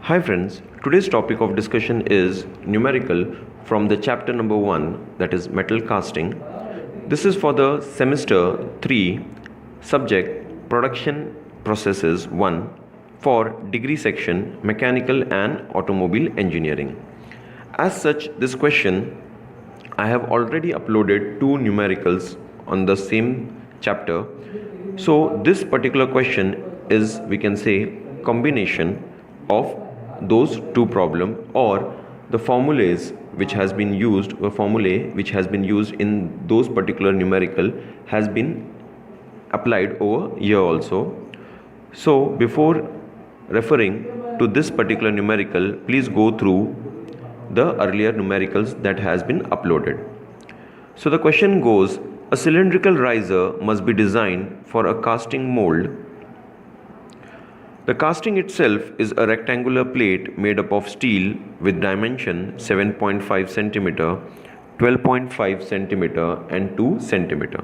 Hi friends, today's topic of discussion is numerical from the chapter number 1, that is metal casting. This is for the semester 3 subject production processes 1 for degree section mechanical and automobile engineering. As such, this question I have already uploaded 2 numericals on the same chapter. So this particular question is, we can say, combination of those 2 problems, or the formulas which has been used, or formulae which has been used in those particular numerical has been applied over here also. So before referring to this particular numerical, please go through the earlier numericals that has been uploaded. So the question goes, a cylindrical riser must be designed for a casting mold. The casting itself is a rectangular plate made up of steel with dimension 7.5 cm, 12.5 cm and 2 cm.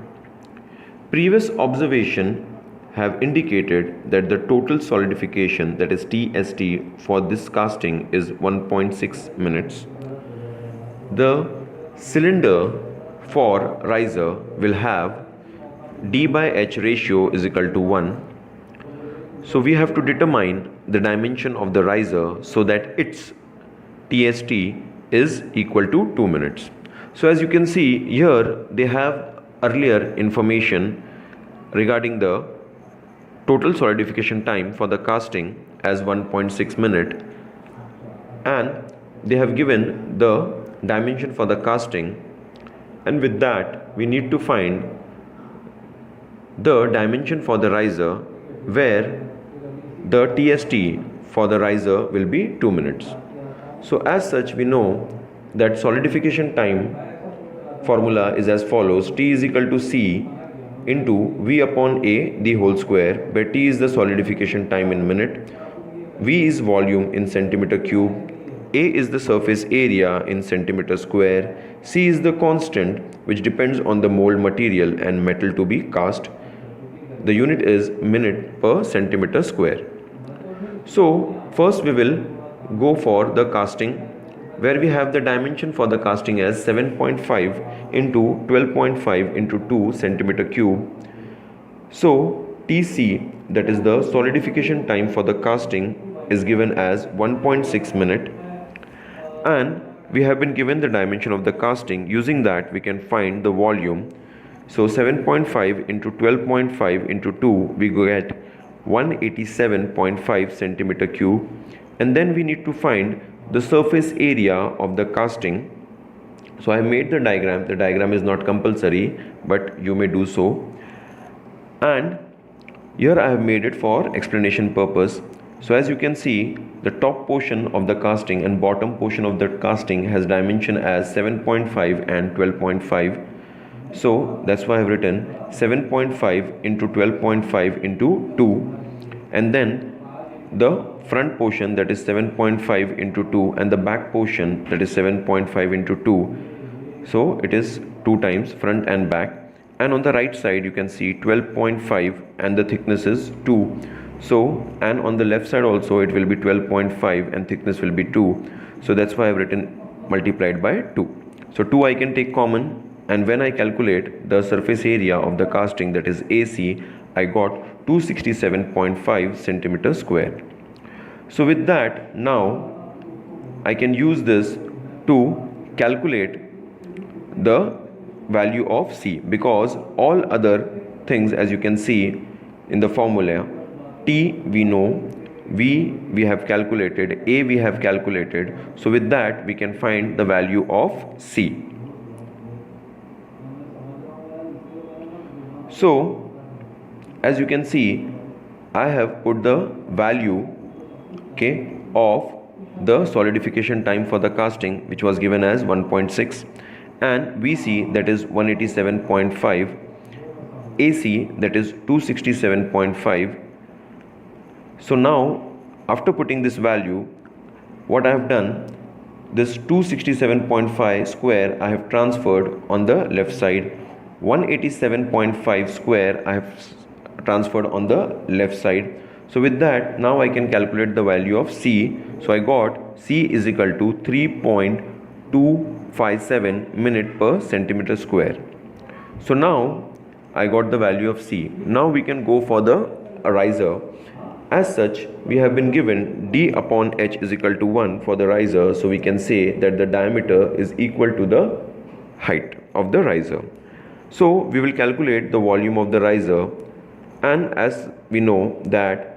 Previous observation have indicated that the total solidification, that is TST, for this casting is 1.6 minutes. The cylinder for riser will have D by H ratio is equal to 1. So we have to determine the dimension of the riser so that its TST is equal to 2 minutes. So as you can see here, they have earlier information regarding the total solidification time for the casting as 1.6 minute, and they have given the dimension for the casting, and with that we need to find the dimension for the riser where the TST for the riser will be 2 minutes. So as such, we know that solidification time formula is as follows: T is equal to C into V upon A the whole square, where T is the solidification time in minute, V is volume in centimeter cube, A is the surface area in centimeter square, C is the constant which depends on the mold material and metal to be cast. The unit is minute per centimeter square. So first we will go for the casting, where we have the dimension for the casting as 7.5 into 12.5 into 2 centimeter cube. So TC, that is the solidification time for the casting, is given as 1.6 minute, and we have been given the dimension of the casting. Using that we can find the volume. So 7.5 into 12.5 into 2, we get 187.5 centimeter cube, and then we need to find the surface area of the casting. So I have made the diagram is not compulsory, but you may do so, and here I have made it for explanation purpose. So as you can see, the top portion of the casting and bottom portion of the casting has dimension as 7.5 and 12.5. So that's why I have written 7.5 into 12.5 into 2, and then the front portion, that is 7.5 into 2, and the back portion, that is 7.5 into 2. So it is 2 times front and back, and on the right side you can see 12.5 and the thickness is 2. So, and on the left side also it will be 12.5 and thickness will be 2. So that's why I have written multiplied by 2. So 2 I can take common, and when I calculate the surface area of the casting, that is AC, I got 267.5 centimeter square. So with that, now I can use this to calculate the value of C, because all other things, as you can see in the formula, T we know, V we have calculated, A we have calculated. So with that we can find the value of C. So as you can see, I have put the value of the solidification time for the casting, which was given as 1.6, and VC, that is 187.5, AC, that is 267.5. So now after putting this value, what I have done, this 267.5 square I have transferred on the left side, 187.5 square I have transferred on the left side. So with that, now I can calculate the value of C. So I got C is equal to 3.257 minute per centimeter square. So now I got the value of C. Now we can go for the riser. As such, we have been given d upon h is equal to 1 for the riser. So we can say that the diameter is equal to the height of the riser. So we will calculate the volume of the riser, and as we know that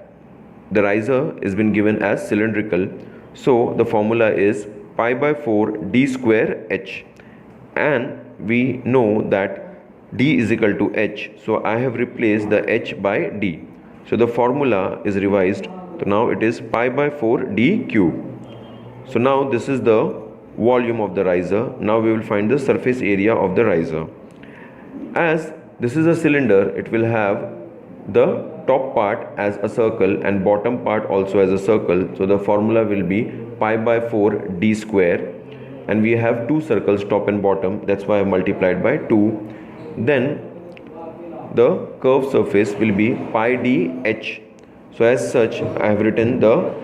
the riser is been given as cylindrical, so the formula is pi by 4 d square h, and we know that d is equal to h, so I have replaced the h by d. So the formula is revised, so now it is pi by 4 d cube. So now this is the volume of the riser. Now we will find the surface area of the riser. As this is a cylinder, it will have the top part as a circle and bottom part also as a circle. So the formula will be pi by 4 d square, and we have two circles, top and bottom, that's why I multiplied by 2. Then the curved surface will be pi d h. So as such, I have written the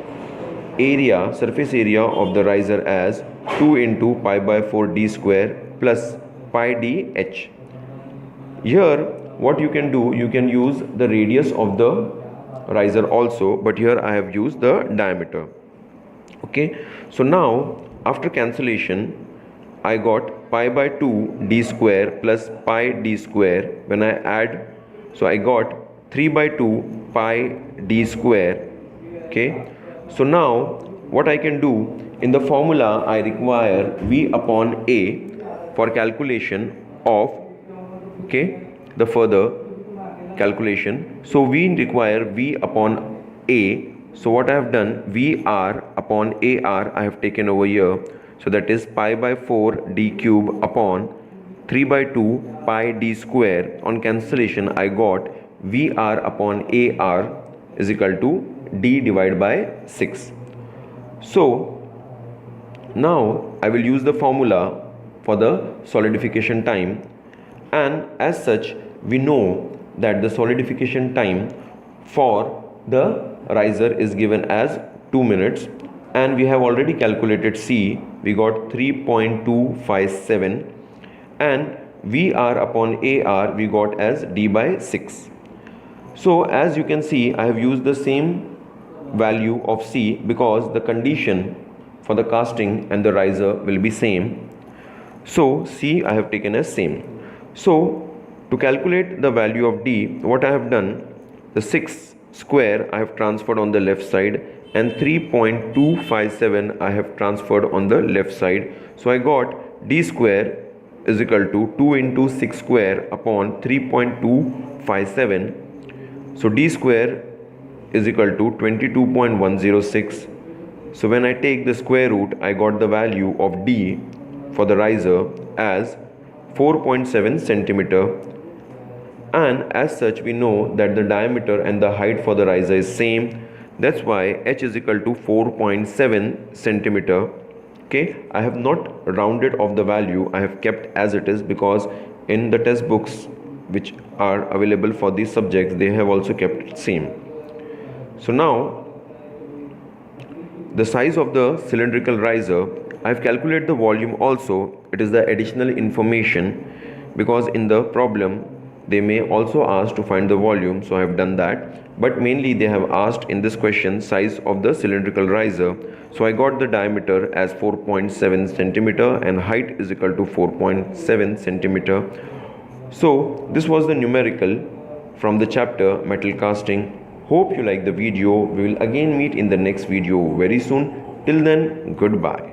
area, surface area of the riser as 2 into pi by 4 d square plus pi d h. Here what you can do, you can use the radius of the riser also, but here I have used the diameter. Okay, so now after cancellation I got pi by 2 d square plus pi d square. When I add, so I got 3 by 2 pi d square. Okay, so now what I can do, in the formula I require v upon a for calculation of the further calculation. So we require v upon a. So what I have done, vr upon ar I have taken over here. So that is pi by 4 d cube upon 3 by 2 pi d square. On cancellation I got vr upon ar is equal to d divided by 6. So now I will use the formula for the solidification time, and as such we know that the solidification time for the riser is given as 2 minutes, and we have already calculated C. We got 3.257, and VR upon AR we got as D by 6. So as you can see, I have used the same value of C because the condition for the casting and the riser will be same. So C I have taken as same. So to calculate the value of D, what I have done, the 6 square I have transferred on the left side, and 3.257 I have transferred on the left side. So I got D square is equal to 2 into 6 square upon 3.257. So D square is equal to 22.106. So when I take the square root, I got the value of D for the riser as 4.7 centimeter, and as such we know that the diameter and the height for the riser is same. That's why h is equal to 4.7 centimeter. Okay, I have not rounded off the value, I have kept as it is, because in the test books which are available for these subjects they have also kept it same. So now the size of the cylindrical riser, I have calculated the volume also. It is the additional information, because in the problem they may also ask to find the volume, so I have done that, but mainly they have asked in this question size of the cylindrical riser. So I got the diameter as 4.7 centimeter and height is equal to 4.7 centimeter. So this was the numerical from the chapter metal casting. Hope you like the video. We will again meet in the next video very soon. Till then, goodbye.